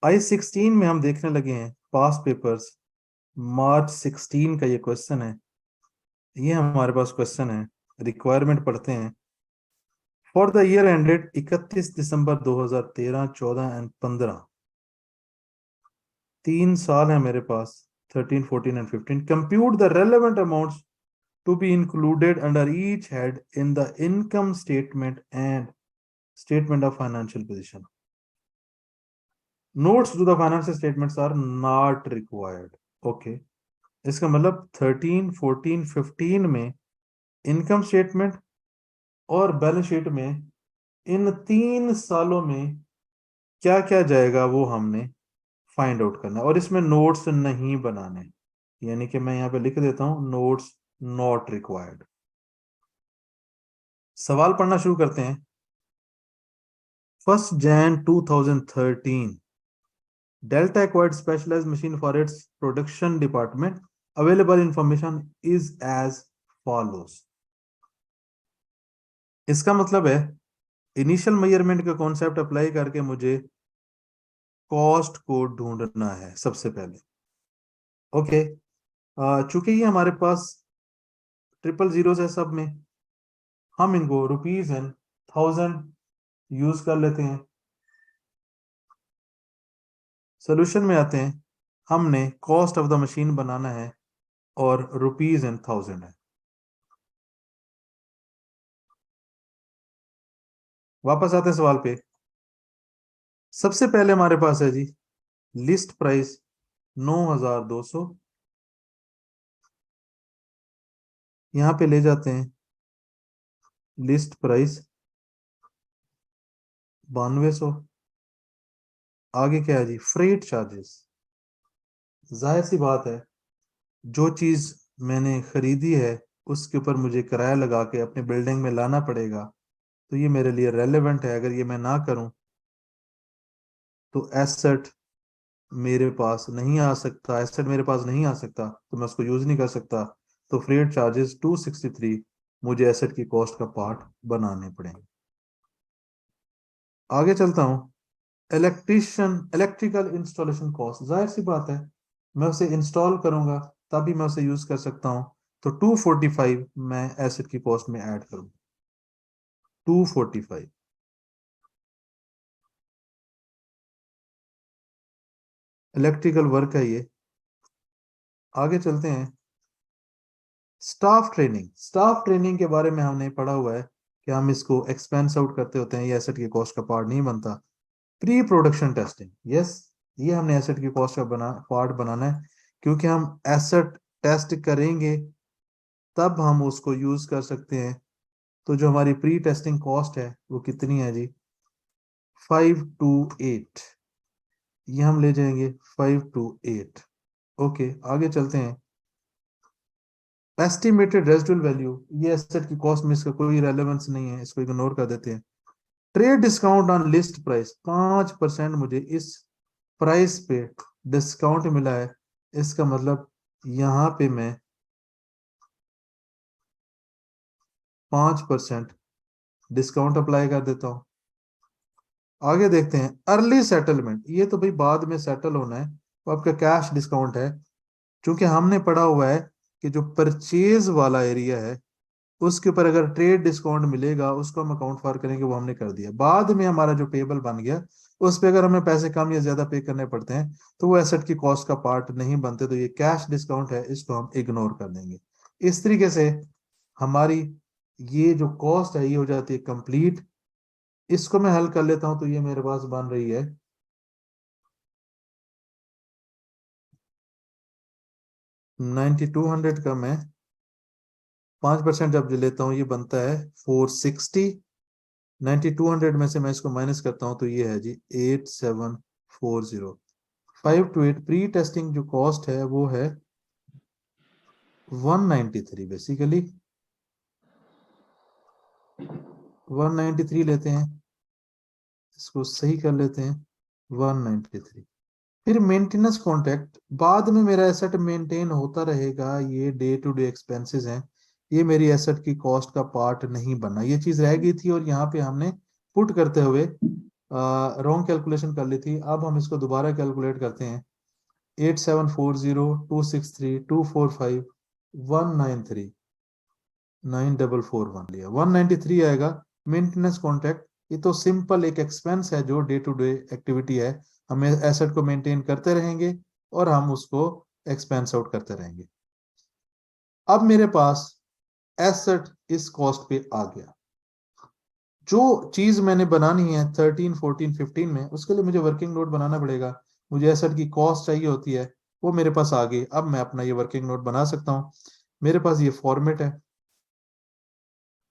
I-16 में हम देखने लगे हैं पास पेपर्स, मार्च 16 का ये क्वेश्चन है। ये हमारे पास क्वेश्चन है, रिक्वायरमेंट पढ़ते हैं। For the year ended 31 December 2013, 14 and 15, 3 साल है मेरे पास, 13, 14 and 15। Compute the relevant amounts to be included under each head in the income statement and statement of financial position. Notes to the financial statements are not required. Okay. इसका मतलब 13, 14, 15 में income statement और balance sheet में इन 3 सालों में क्या क्या जाएगा वो हमने फाइंड आउट करना है, और इसमें नोट्स नहीं बनाने। यानी कि मैं यहाँ पे लिख देता हूं नोट्स नॉट रिक्वायर्ड। सवाल पढ़ना शुरू करते हैं। 1 Jan 2013, Delta acquired specialized machine for its production department. Available information is as follows. इसका मतलब है इनिशियल मेजरमेंट का कॉन्सेप्ट अप्लाई करके मुझे कॉस्ट को ढूंढना है सबसे पहले। ओके, चूंकि ये हमारे पास ट्रिपल जीरोस है सब में, हम इनको रुपीज एंड थाउजेंड यूज कर लेते हैं। सोल्यूशन में आते हैं, हमने कॉस्ट ऑफ द मशीन बनाना है और रुपीज एंड थाउजेंड है। वापस आते हैं सवाल पे। सबसे पहले हमारे पास है जी लिस्ट प्राइस 9200, यहां पे ले जाते हैं लिस्ट प्राइस 9200। आगे क्या है जी, फ्रेट चार्जेस। जाहिर सी बात है, जो चीज मैंने खरीदी है उसके ऊपर मुझे किराया लगा के अपनी बिल्डिंग में लाना पड़ेगा, तो ये मेरे लिए रेलेवेंट है। अगर ये मैं ना करूं तो एसेट मेरे पास नहीं आ सकता, एसेट मेरे पास नहीं आ सकता तो मैं उसको यूज नहीं कर सकता। तो फ्रेट चार्जेस 263 मुझे एसेट की कॉस्ट का पार्ट बनाने पड़ेंगे। आगे चलता हूं। इलेक्ट्रिकल इंस्टॉलेशन कॉस्ट, जाहिर सी बात है मैं उसे इंस्टॉल करूंगा तभी मैं उसे यूज कर सकता हूं, तो 245 मैं एसेट की कॉस्ट में ऐड करूंगा। 245 इलेक्ट्रिकल वर्क है ये। आगे चलते हैं। स्टाफ ट्रेनिंग के बारे में हमने पढ़ा हुआ है कि हम इसको एक्सपेंस आउट करते होते हैं, ये एसेट की कॉस्ट का पार्ट नहीं बनता। प्री प्रोडक्शन टेस्टिंग, यस, ये हमने एसेट की कॉस्ट का पार्ट बनाना है, क्योंकि हम एसेट टेस्ट करेंगे तब हम उसको यूज कर सकते हैं। तो जो हमारी प्री टेस्टिंग कॉस्ट है वो कितनी है जी, 528, ये हम ले जाएंगे 528। ओके, आगे चलते हैं। एस्टिमेटेड रेजिडुअल वैल्यू, ये एसेट की कॉस्ट में इसका कोई रेलेवेंस नहीं है, इसको इग्नोर कर देते हैं। Trade discount on list price, 5% मुझे इस प्राइस पे डिस्काउंट मिला है, इसका मतलब यहां पे मैं 5% डिस्काउंट अप्लाई कर देता हूं। आगे देखते हैं अर्ली सेटलमेंट, ये तो भाई बाद में सेटल होना है, तो आपका कैश डिस्काउंट है। क्योंकि हमने पढ़ा हुआ है कि जो परचेज वाला एरिया है उसके ऊपर अगर ट्रेड डिस्काउंट मिलेगा उसको हम अकाउंट फॉर करेंगे, वो हमने कर दिया। बाद में हमारा जो पेबल बन गया उस पे अगर हमें पैसे कम या ज्यादा पे करने पड़ते हैं तो वो एसेट की कॉस्ट का पार्ट नहीं बनते, तो ये कैश डिस्काउंट है, इसको हम इग्नोर कर देंगे। इस तरीके से हमारी ये जो कॉस्ट है ये हो जाती है कंप्लीट। इसको मैं हल कर लेता हूं तो ये मेरे पास बन रही है 9200 का मैं 5% जब लेता हूँ ये बनता है 460। 9200 में से मैं इसको माइनस करता हूँ तो ये है जी 8740। 528 प्री टेस्टिंग जो कॉस्ट है वो है 193, बेसिकली 193 लेते हैं, इसको सही कर लेते हैं 193। फिर मेंटेनेंस कॉन्ट्रैक्ट, बाद में मेरा एसेट मेंटेन होता रहेगा, ये डे टू डे एक्सपेंसेस हैं, ये मेरी एसेट की कॉस्ट का पार्ट नहीं बना, ये चीज रह गई थी और यहाँ पे हमने पुट करते हुए रॉन्ग कैलकुलेशन कर ली थी, अब हम इसको दोबारा कैलकुलेट करते हैं। 8740 263 245 193 9441 लिया, 193 आएगा। मेंटेनेंस कॉन्ट्रैक्ट, ये तो सिंपल एक एक्सपेंस है जो डे टू डे एक्टिविटी है, हमें एसेट को मेंटेन करते रहेंगे और हम उसको एक्सपेंस आउट करते रहेंगे। अब मेरे पास एसेट इस कॉस्ट पे आ गया। जो चीज मैंने बनानी है 13 14 15 में, उसके लिए मुझे वर्किंग नोट बनाना पड़ेगा। मुझे एसेट की कॉस्ट चाहिए होती है, वो मेरे पास आ गई। अब मैं अपना ये वर्किंग नोट बना सकता हूँ। मेरे पास ये फॉर्मेट है।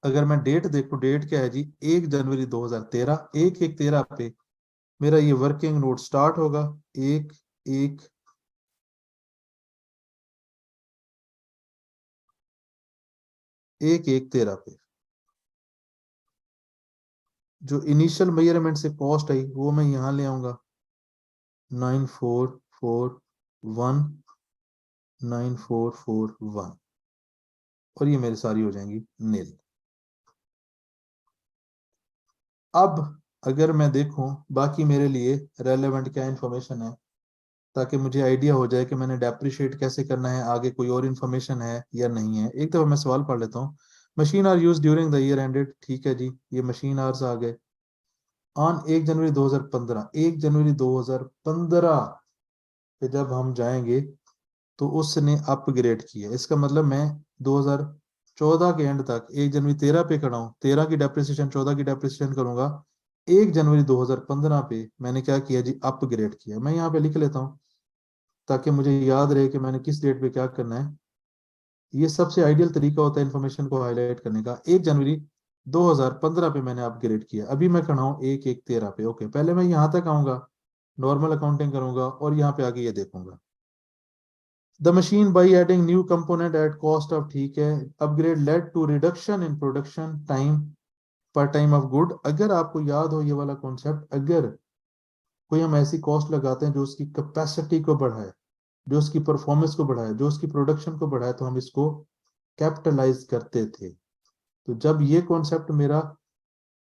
अगर मैं डेट देखूं, डेट क्या है जी, 1 जनवरी 2013, 1/1/13 पे मेरा ये वर्किंग नोट स्टार्ट होगा। 1/1/13 पे जो इनिशियल मेजरमेंट से कॉस्ट आई वो मैं यहाँ ले आऊंगा, 9441 और ये मेरी सारी हो जाएंगी नील। अब अगर मैं देखूं बाकी मेरे लिए रेलेवेंट क्या इंफॉर्मेशन है, ताकि मुझे आइडिया हो जाए कि मैंने डेप्रिशिएट कैसे करना है, आगे कोई और इन्फॉर्मेशन है या नहीं है। एक दफा मैं सवाल पढ़ लेता हूँ। Machine are used during the year ended, ठीक है जी, ये मशीन आर्स आ गए। ऑन 1 जनवरी 2015, 1 जनवरी 2015 पे जब हम जाएंगे तो उसने अपग्रेड किया। इसका मतलब मैं 2014 के एंड तक 1 जनवरी 2013 पे खड़ा हूँ, 13 की डेप्रिसिएशन 14 की डेप्रिसिएशन करूंगा। 1 जनवरी 2015 पे मैंने क्या किया जी, अपग्रेड किया। मैं यहाँ पे लिख लेता हूँ ताकि मुझे याद रहे कि मैंने किस डेट पे क्या करना है। ये सबसे आइडियल तरीका होता है इन्फॉर्मेशन को हाईलाइट करने का। 1 जनवरी 2015 पे मैंने अपग्रेड किया, अभी मैं खड़ा हूँ 1/1/13 पे। ओके, पहले मैं यहाँ तक आऊंगा, नॉर्मल अकाउंटिंग करूंगा और यहाँ पे आगे ये देखूंगा। The machine by adding new component at cost of, ठीक है, upgrade led to reduction in production time per time of good. अगर आपको याद हो ये वाला कॉन्सेप्ट, अगर कोई हम ऐसी कॉस्ट लगाते हैं जो उसकी कैपेसिटी को बढ़ाए, जो उसकी परफॉर्मेंस को बढ़ाए, जो उसकी प्रोडक्शन को बढ़ाए, तो हम इसको कैपिटलाइज करते थे। तो जब ये कॉन्सेप्ट मेरा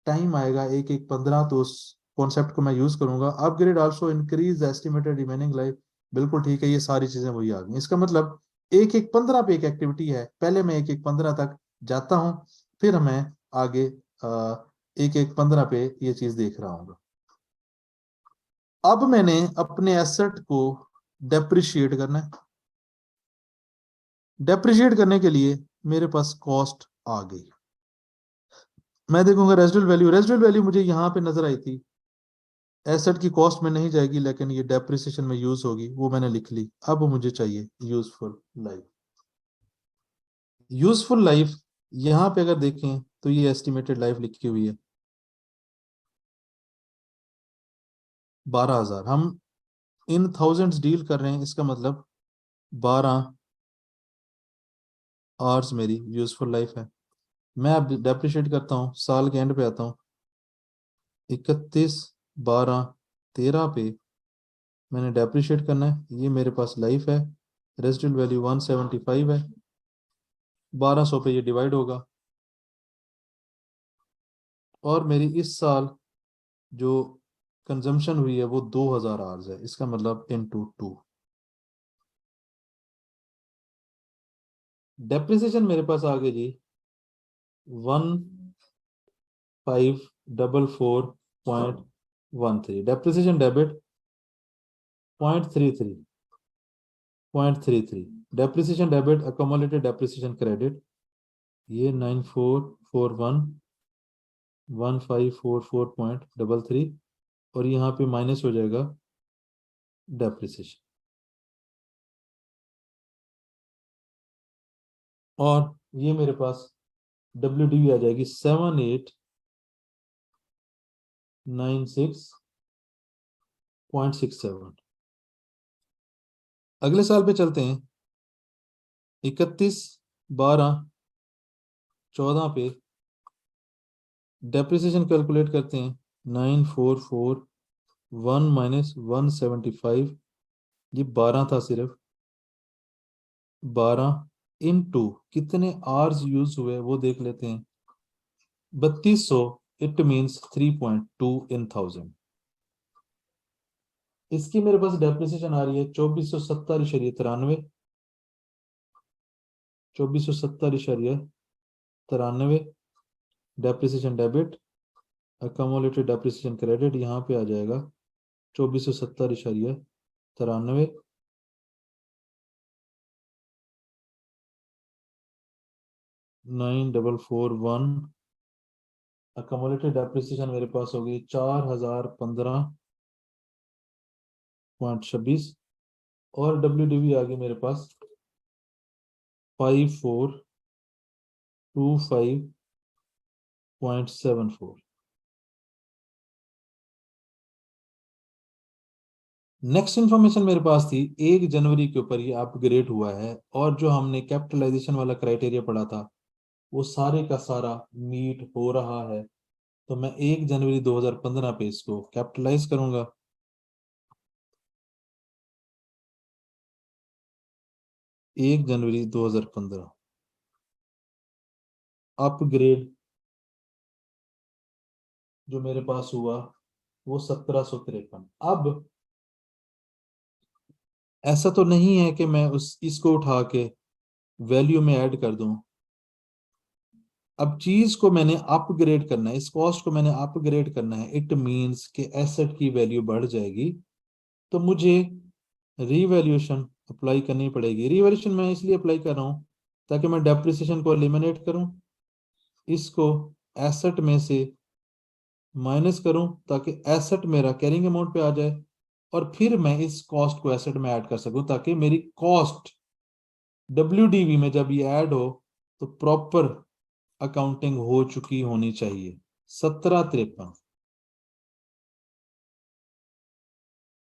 टाइम आएगा 1/1/15, तो उस कॉन्सेप्ट को मैं यूज करूंगा। Upgrade also increase estimated remaining life, बिल्कुल ठीक है, ये सारी चीजें वही आ गई। इसका मतलब 1/1/15 पे एक एक्टिविटी है, पहले मैं 1/1/15 तक जाता हूं, फिर मैं आगे 1/1/15 पे ये चीज देख रहा हूँ। अब मैंने अपने एसेट को डेप्रिशिएट करना है। डेप्रिशिएट करने के लिए मेरे पास कॉस्ट आ गई। मैं देखूंगा रेजिडुअल वैल्यू, रेजिडुअल वैल्यू मुझे यहाँ पे नजर आई थी, एसेट की कॉस्ट में नहीं जाएगी लेकिन ये डेप्रिसिएशन में यूज होगी, वो मैंने लिख ली। अब मुझे चाहिए यूजफुल लाइफ। यूजफुल लाइफ यहाँ पे अगर देखें तो ये एस्टिमेटेड लाइफ लिखी हुई है 12,000। हम इन थाउजेंड्स डील कर रहे हैं, इसका मतलब 12 आवर्स मेरी यूजफुल लाइफ है। मैं अब डेप्रिशिएट करता हूँ, साल के एंड पे आता हूँ, 31/12/13 पे मैंने डेप्रिशिएट करना है। ये मेरे पास लाइफ है, रेजिडुअल वैल्यू 175 है, 1200 पे ये डिवाइड होगा और मेरी इस साल जो कंजम्पशन हुई है वो 2,000 आवर्स है। इसका मतलब इनटू 2। डेप्रिसिएशन मेरे पास आ गई जी 1544.13। Depreciation debit 0.33। Depreciation debit accumulated depreciation credit ये 9441 1544.33 और यहाँ पे माइनस हो जाएगा डेप्रिसिएशन और ये मेरे पास WDV आ जाएगी 7896.67। अगले साल पे चलते हैं, 31/12/14 पे डेप्रिसिएशन कैलकुलेट करते हैं। 9441 माइनस 175, ये 12 था सिर्फ। 12 इंटू कितने आवर्स यूज हुए वो देख लेते हैं, 3200 इट मीन्स 3.2 इन 1000। इसकी मेरे पास डेप्रिसिएशन आ रही है 2470.93, 2470.93। Depreciation debit, accumulated depreciation credit यहाँ पे आ जाएगा 2470.93। 9441। अकोमोलेटेड डेप्रिसिएशन मेरे पास होगी 4015.26। और WDV आ गई मेरे पास 5425.74। नेक्स्ट इंफॉर्मेशन मेरे पास थी 1 जनवरी के ऊपर ये अपग्रेड हुआ है, और जो हमने कैपिटलाइजेशन वाला क्राइटेरिया पढ़ा था वो सारे का सारा मीट हो रहा है। तो मैं 1 जनवरी 2015 पे इसको कैपिटलाइज करूंगा। 1 जनवरी 2015 अपग्रेड जो मेरे पास हुआ वो 1753। अब ऐसा तो नहीं है कि मैं इसको उठा के वैल्यू में ऐड कर दूं। अब चीज को मैंने अपग्रेड करना है, इस कॉस्ट को मैंने अपग्रेड करना है। इट मींस कि एसेट की वैल्यू बढ़ जाएगी, तो मुझे रीवैल्यूएशन अप्लाई करनी पड़ेगी। रीवैल्यूएशन मैं इसलिए अप्लाई कर रहा हूं ताकि मैं डेप्रिसिएशन को एलिमिनेट करूं, इसको एसेट में से माइनस करूं ताकि एसेट मेरा कैरिंग अमाउंट पे आ जाए, और फिर मैं इस कॉस्ट को एसेट में ऐड कर सकूं ताकि मेरी कॉस्ट WDV में जब ये ऐड हो तो प्रॉपर अकाउंटिंग हो चुकी होनी चाहिए। 1753।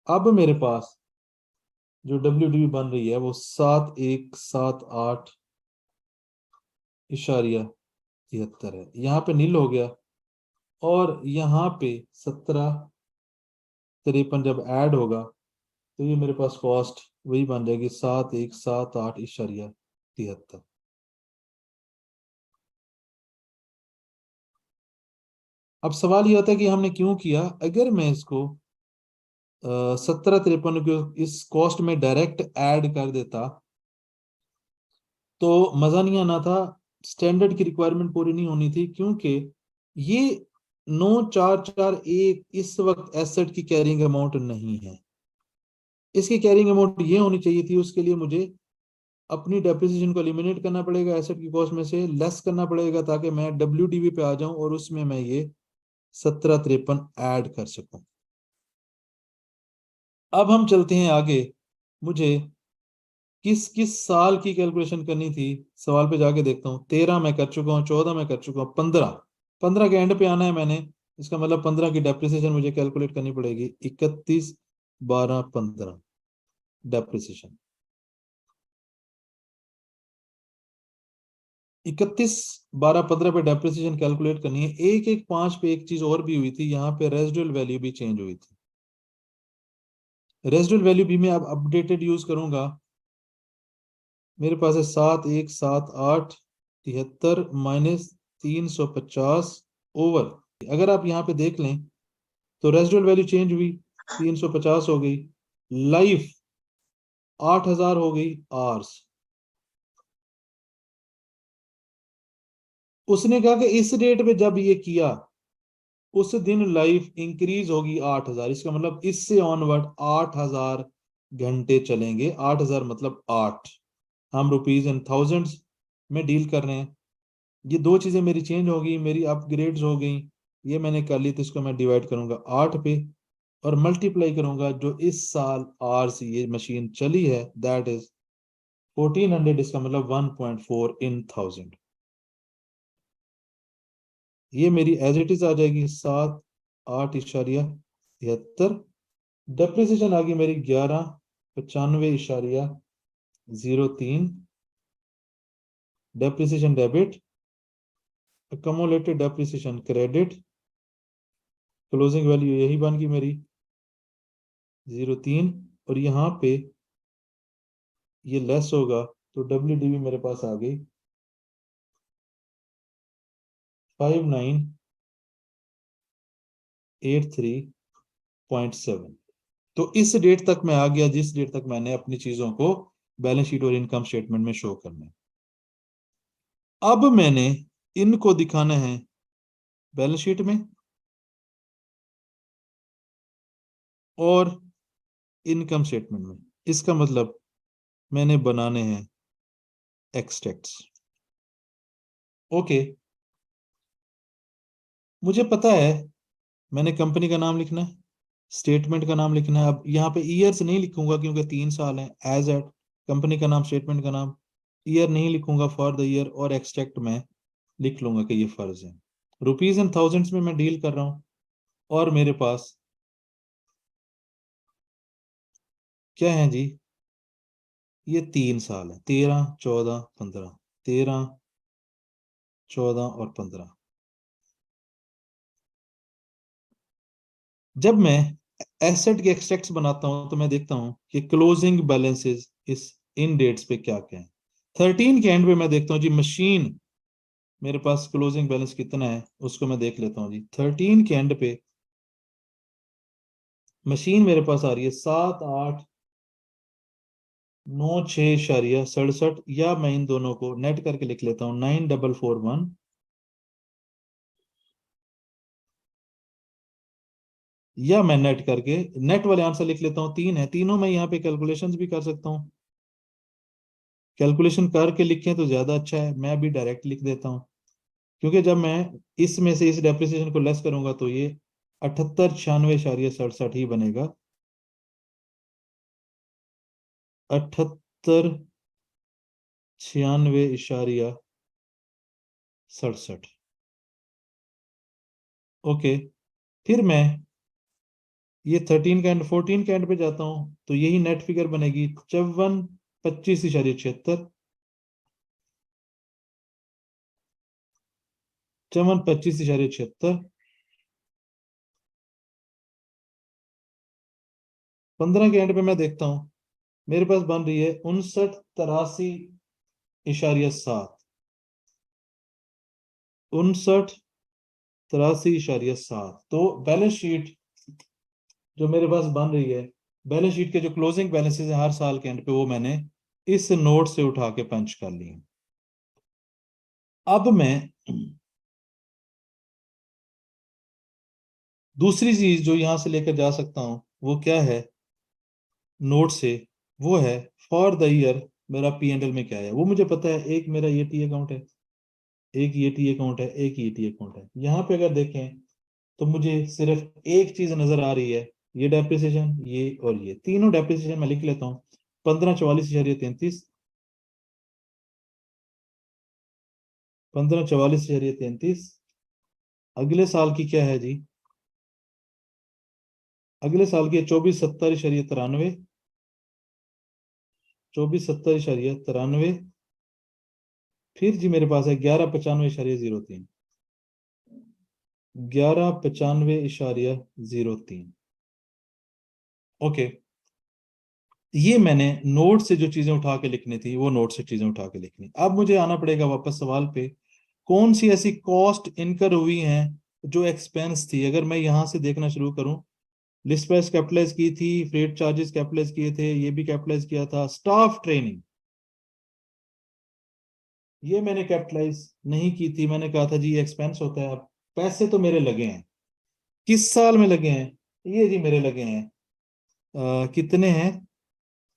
अब मेरे पास जो WDV बन रही है वो 7178.73 है। यहाँ पे नील हो गया, और यहाँ पे 1753 जब ऐड होगा तो ये मेरे पास कॉस्ट वही बन जाएगी 7178.73। अब सवाल ये होता है कि हमने क्यों किया। अगर मैं इसको 1753 को इस कॉस्ट में डायरेक्ट ऐड कर देता तो मजा नहीं आना था, स्टैंडर्ड की रिक्वायरमेंट पूरी नहीं होनी थी, क्योंकि ये 9441 इस वक्त एसेट की कैरिंग अमाउंट नहीं है। इसकी कैरिंग अमाउंट ये होनी चाहिए थी। उसके लिए मुझे अपनी डेप्रिसिएशन को एलिमिनेट करना पड़ेगा, एसेट की कॉस्ट में से लेस करना पड़ेगा, ताकि मैं WDV पे आ जाऊं और उसमें मैं ये 1753 ऐड कर सकूं। अब हम चलते हैं आगे। मुझे किस किस साल की कैलकुलेशन करनी थी, सवाल पे जाके देखता हूँ। 13 में कर चुका हूँ, 14 में कर चुका हूँ, 15 के एंड पे आना है मैंने। इसका मतलब 15 की डेप्रिसिएशन मुझे कैलकुलेट करनी पड़ेगी। 31/12/15 डेप्रिसिएशन। 31/12/15 पे डेप्रिसिएशन कैलकुलेट करनी है। 1/1/5 पे एक चीज और भी हुई थी, यहाँ पे रेजिडुअल वैल्यू भी चेंज हुई थी। रेजिडुअल वैल्यू भी मैं अब अपडेटेड यूज करूंगा। मेरे पास है 7178 माइनस 350 ओवर। अगर आप यहाँ पे देख लें तो रेजिडुअल वैल्यू चेंज हुई, 350 हो गई। लाइफ 8000 हो गई आर्स। उसने कहा कि इस रेट पे जब ये किया उस दिन लाइफ इंक्रीज होगी 8000। इसका मतलब इससे ऑनवर्ड 8000 घंटे चलेंगे। 8000 मतलब 8। हम रुपीज एंड थाउजेंड्स में डील कर रहे हैं। ये दो चीजें मेरी चेंज हो गई, मेरी अपग्रेड्स हो गई। ये मैंने कर ली, तो इसको मैं डिवाइड करूंगा 8 पे और मल्टीप्लाई करूंगा जो इस साल आर से ये मशीन चली है, दैट इज 1400। इसका मतलब 1.4 इन 1000। ये मेरी एज इट इज आ जाएगी 78.73। डेप्रिसिएशन आ गई मेरी 1195.03। Depreciation debit, accumulated depreciation credit, closing value यही बन गई मेरी 03। और यहाँ पे ये लेस होगा तो WDV मेरे पास आ गई 83.7। तो इस डेट तक मैं आ गया जिस डेट तक मैंने अपनी चीजों को बैलेंस शीट और इनकम स्टेटमेंट में शो करना है। अब मैंने इनको दिखाना है बैलेंस शीट में और इनकम स्टेटमेंट में। इसका मतलब मैंने बनाने हैं एक्सट्रैक्ट्स। ओके, मुझे पता है मैंने कंपनी का नाम लिखना है, स्टेटमेंट का नाम लिखना है। अब यहाँ पे ईयर्स नहीं लिखूंगा क्योंकि 3 साल है। एज एट कंपनी का नाम, स्टेटमेंट का नाम, ईयर नहीं लिखूंगा फॉर द ईयर, और एक्सट्रैक्ट में लिख लूंगा कि ये फर्ज है। रुपीज एंड थाउजेंड्स में मैं डील कर रहा हूं, और मेरे पास क्या है जी, ये 3 साल है, 13, 14, 15, 13, 14 और 15। जब मैं एसेट के एक्सट्रैक्ट्स बनाता हूं तो मैं देखता हूं कि क्लोजिंग बैलेंसेस इस इन डेट्स पे क्या क्या है। 13 के एंड पे मैं देखता हूँ जी मशीन, मेरे पास क्लोजिंग बैलेंस कितना है उसको मैं देख लेता हूँ जी। 13 के एंड पे मशीन मेरे पास आ रही है 7896.67, या मैं इन दोनों को नेट करके लिख लेता हूँ 9441, या मैं नेट करके नेट वाले आंसर लिख लेता हूँ 3 है। तीनों मैं यहाँ पे कैलकुलेशंस भी कर सकता हूँ, कैलकुलेशन करके लिखें तो ज्यादा अच्छा है। मैं अभी डायरेक्ट लिख देता हूँ, क्योंकि जब मैं इसमें से इस डेप्रिसिएशन को लेस करूंगा तो ये 7896.67 ही बनेगा। 7896.67। ओके, फिर मैं ये 13 का एंड 14 के एंड पे जाता हूं तो यही नेट फिगर बनेगी 5425.76। 5425.76। 15 के एंड पे मैं देखता हूं मेरे पास बन रही है 5983.7। 5983.7। तो बैलेंस शीट जो मेरे पास बन रही है, बैलेंस शीट के जो क्लोजिंग बैलेंसेस है हर साल के एंड पे, वो मैंने इस नोट से उठा के पंच कर ली। अब मैं दूसरी चीज जो यहां से लेकर जा सकता हूं वो क्या है नोट से, वो है फॉर द ईयर मेरा पी एंड एल में क्या है। वो मुझे पता है, एक मेरा ये टी अकाउंट है, एक ये टी अकाउंट है, एक ये टी अकाउंट है। यहाँ पे अगर देखें तो मुझे सिर्फ एक चीज नजर आ रही है, ये डेप्रिसिएशन, ये और ये तीनों डेप्रिसिएशन मैं लिख लेता हूँ। 1544.33, 1544.33। अगले साल की क्या है जी, अगले साल की 2470.93, 2470.93। फिर जी मेरे पास है 1195.03, 1195.03। ओके, ये मैंने नोट से जो चीजें उठा के लिखनी थी वो नोट से चीजें उठा के लिखनी। अब मुझे आना पड़ेगा वापस सवाल पे, कौन सी ऐसी कॉस्ट इनकर हुई हैं जो एक्सपेंस थी। अगर मैं यहां से देखना शुरू करूं, लिस्ट प्राइस कैपिटलाइज की थी, फ्रेट चार्जेस कैपिटलाइज किए थे, ये भी कैपिटलाइज किया था, स्टाफ ट्रेनिंग ये मैंने कैपिटलाइज नहीं की थी, मैंने कहा था जी एक्सपेंस होता है। अब पैसे तो मेरे लगे हैं, किस साल में लगे हैं, ये जी मेरे लगे हैं कितने हैं,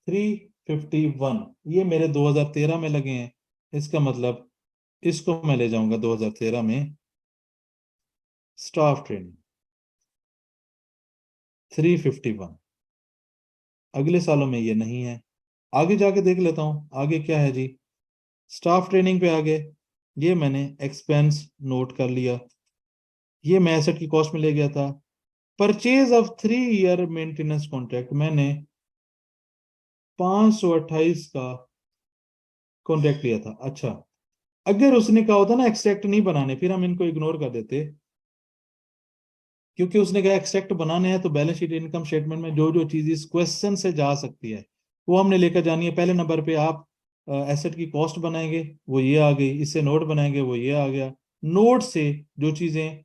351, ये मेरे 2013 में लगे हैं। इसका मतलब इसको मैं ले जाऊंगा 2013 में स्टाफ ट्रेनिंग 351। अगले सालों में ये नहीं है। आगे जाके देख लेता हूं आगे क्या है जी। स्टाफ ट्रेनिंग पे आगे ये मैंने एक्सपेंस नोट कर लिया, ये मैं एसेट की कॉस्ट में ले गया था। Purchase of 3 year maintenance contract मैंने 528 का कॉन्ट्रैक्ट लिया था। अच्छा, अगर उसने कहा होता ना एक्सट्रैक्ट नहीं बनाने, फिर हम इनको इग्नोर कर देते, क्योंकि उसने कहा एक्सट्रैक्ट बनाने हैं तो बैलेंस शीट इनकम स्टेटमेंट में जो जो चीज इस क्वेश्चन से जा सकती है वो हमने लेकर जानी है। पहले नंबर पे आप एसेट की कॉस्ट बनाएंगे, वो ये आ गई, इससे नोट बनाएंगे, वो ये आ गया। नोट से जो चीजें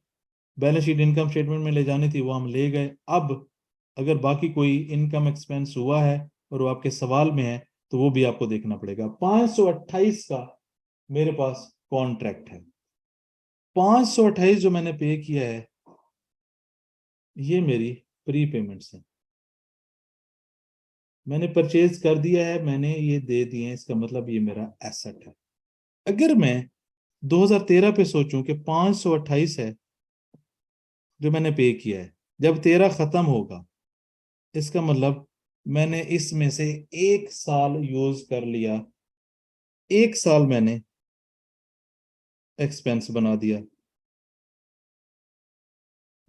बैलेंस शीट इनकम स्टेटमेंट में ले जानी थी वो हम ले गए। अब अगर बाकी कोई इनकम एक्सपेंस हुआ है और वो आपके सवाल में है तो वो भी आपको देखना पड़ेगा। 528 का मेरे पास कॉन्ट्रैक्ट है। 528 जो मैंने पे किया है ये मेरी प्री पेमेंट्स है। मैंने परचेज कर दिया है, मैंने ये दे दिए हैं, इसका मतलब ये मेरा एसेट है। अगर मैं 2013 पे सोचूं कि 528 है जो मैंने पे किया है, जब 13 खत्म होगा इसका मतलब मैंने इसमें से 1 साल यूज कर लिया, 1 साल मैंने एक्सपेंस बना दिया।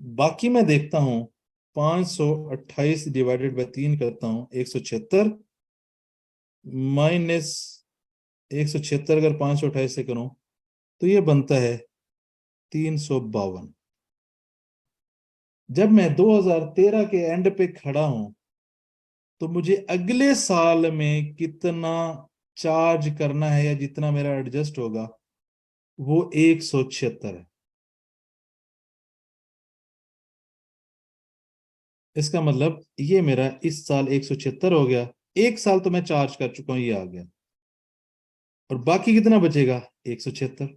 बाकी मैं देखता हूं 528 डिवाइडेड बाय 3 करता हूं 176 माइनस 176 अगर 528 से करूं तो ये बनता है 352। जब मैं 2013 के एंड पे खड़ा हूं तो मुझे अगले साल में कितना चार्ज करना है या जितना मेरा एडजस्ट होगा वो 176 है। इसका मतलब ये मेरा इस साल 176 हो गया। 1 साल तो मैं चार्ज कर चुका हूं, ये आ गया। और बाकी कितना बचेगा? 176।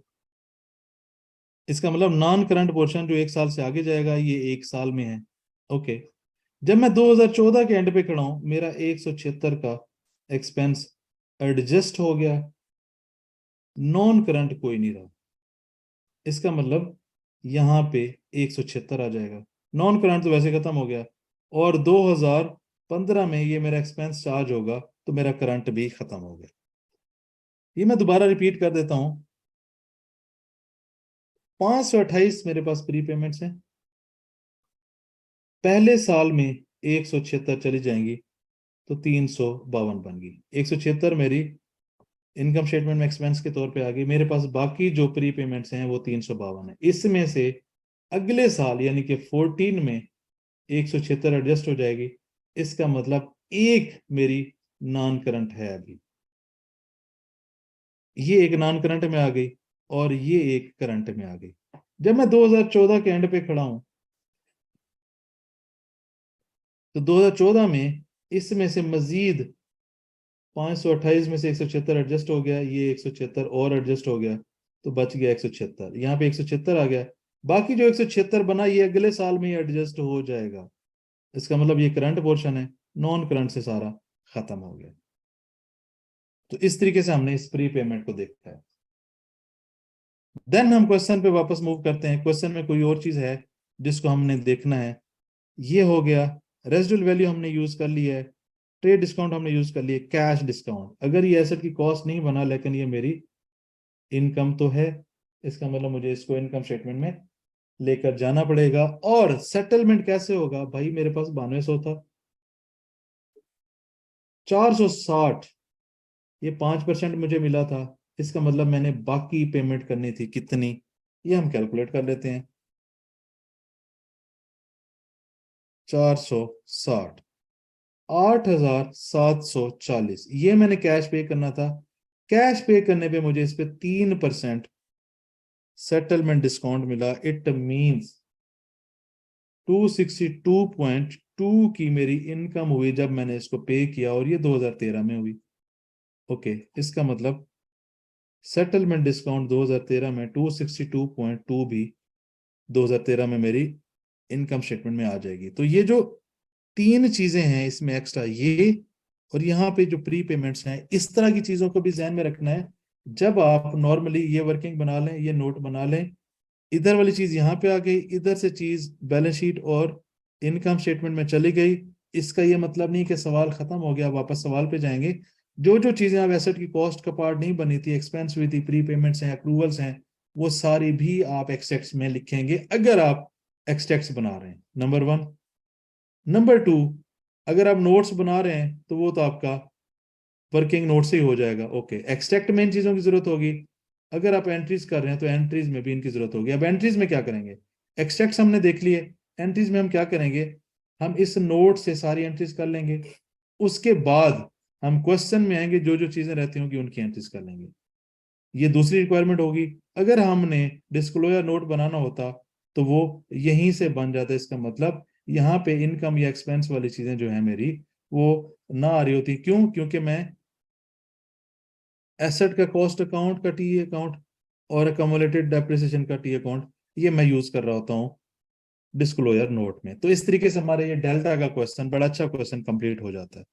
इसका मतलब नॉन करंट पोर्शन जो 1 साल से आगे जाएगा ये 1 साल में है। ओके। जब मैं 2014 के एंड पे खड़ा हूं मेरा 176 का एक्सपेंस एडजस्ट हो गया, नॉन करंट कोई नहीं रहा। इसका मतलब यहां पे 176 आ जाएगा। नॉन करंट तो वैसे खत्म हो गया और 2015 में ये मेरा एक्सपेंस चार्ज होगा तो मेरा करंट भी खत्म हो गया। ये मैं दोबारा रिपीट कर देता हूं। 528 मेरे पास प्री पेमेंट्स हैं। पहले साल में 176 चली जाएंगी तो 352 बन गई। 176 मेरी इनकम स्टेटमेंट में एक्सपेंस के तौर पे आ गई। मेरे पास बाकी जो प्री पेमेंट्स हैं वो 352 है। इसमें से अगले साल यानी कि 14 में 176 एडजस्ट हो जाएगी। इसका मतलब एक मेरी नॉन करंट है अभी, ये एक नॉन करंट में आ गई और ये एक करंट में आ गई। जब मैं 2014 के एंड पे खड़ा हूं तो 2014 में इसमें से मजीद 528 में से 176 एडजस्ट हो गया, ये 176 और एडजस्ट हो गया तो बच गया 176। यहाँ पे 176 आ गया। बाकी जो 176 बना ये अगले साल में एडजस्ट हो जाएगा। इसका मतलब ये करंट पोर्शन है, नॉन करंट से सारा खत्म हो गया। तो इस तरीके से हमने इस प्री पेमेंट को देखा है। देन हम क्वेश्चन पे वापस मूव करते हैं। क्वेश्चन में कोई और चीज है जिसको हमने देखना है। ये हो गया, रेजिडुअल वैल्यू हमने यूज कर ली है, ट्रेड डिस्काउंट हमने यूज कर लिया, कैश डिस्काउंट। अगर ये एसेट की कॉस्ट नहीं बना लेकिन ये मेरी इनकम तो है, इसका मतलब मुझे इसको इनकम स्टेटमेंट में लेकर जाना पड़ेगा। और सेटलमेंट कैसे होगा भाई? मेरे पास 9200 था, 460 ये 5% मुझे मिला था। इसका मतलब मैंने बाकी पेमेंट करनी थी कितनी, ये हम कैलकुलेट कर लेते हैं। 460 8740 ये मैंने कैश पे करना था। कैश पे करने पे मुझे इस पे 3% सेटलमेंट डिस्काउंट मिला। इट मींस 262.2 की मेरी इनकम हुई जब मैंने इसको पे किया और ये 2013 में हुई। ओके। इसका मतलब सेटलमेंट डिस्काउंट 2013 में 262.2 भी 2013 में मेरी इनकम स्टेटमेंट में आ जाएगी। तो ये जो तीन चीजें हैं इसमें एक्स्ट्रा, ये और यहाँ पे जो प्री पेमेंट्स हैं, इस तरह की चीजों को भी ध्यान में रखना है। जब आप नॉर्मली ये वर्किंग बना लें, ये नोट बना लें, इधर वाली चीज यहाँ पे आ गई, इधर से चीज बैलेंस शीट और इनकम स्टेटमेंट में चली गई, इसका ये मतलब नहीं कि सवाल खत्म हो गया, वापस सवाल पे जाएंगे। जो जो चीजें आप एसेट की कॉस्ट का पार्ट नहीं बनी थी, एक्सपेंस हुई थी, प्री पेमेंट्स हैं, अप्रूवल्स हैं, वो सारी भी आप एक्सटेक्स में लिखेंगे अगर आप एक्सटेक्स बना रहे हैं। नंबर 1। नंबर 2, अगर आप नोट्स बना रहे हैं तो वो तो आपका वर्किंग नोट से ही हो जाएगा। ओके। एक्सट्रैक्ट में इन चीजों की जरूरत होगी। अगर आप एंट्रीज कर रहे हैं तो एंट्रीज में भी इनकी जरूरत होगी। अब एंट्रीज में क्या करेंगे? एक्सट्रैक्ट्स हमने देख लिए, एंट्रीज में हम क्या करेंगे? हम इस नोट से सारी एंट्रीज कर लेंगे। उसके बाद हम क्वेश्चन में आएंगे, जो जो चीजें रहती होंगी उनकी एंट्रीज कर लेंगे। ये दूसरी रिक्वायरमेंट होगी। अगर हमने डिस्क्लोजर नोट बनाना होता तो वो यहीं से बन जाता है। इसका मतलब यहाँ पे इनकम या एक्सपेंस वाली चीजें जो है मेरी वो ना आ रही होती। क्यों? क्योंकि मैं एसेट का कॉस्ट अकाउंट का टी अकाउंट और अकोमोलेटेड डेप्रिसिएशन का टी अकाउंट ये मैं यूज कर रहा होता हूँ डिस्क्लोजर नोट में। तो इस तरीके से हमारे ये डेल्टा का क्वेश्चन बड़ा अच्छा क्वेश्चन कंप्लीट हो जाता है।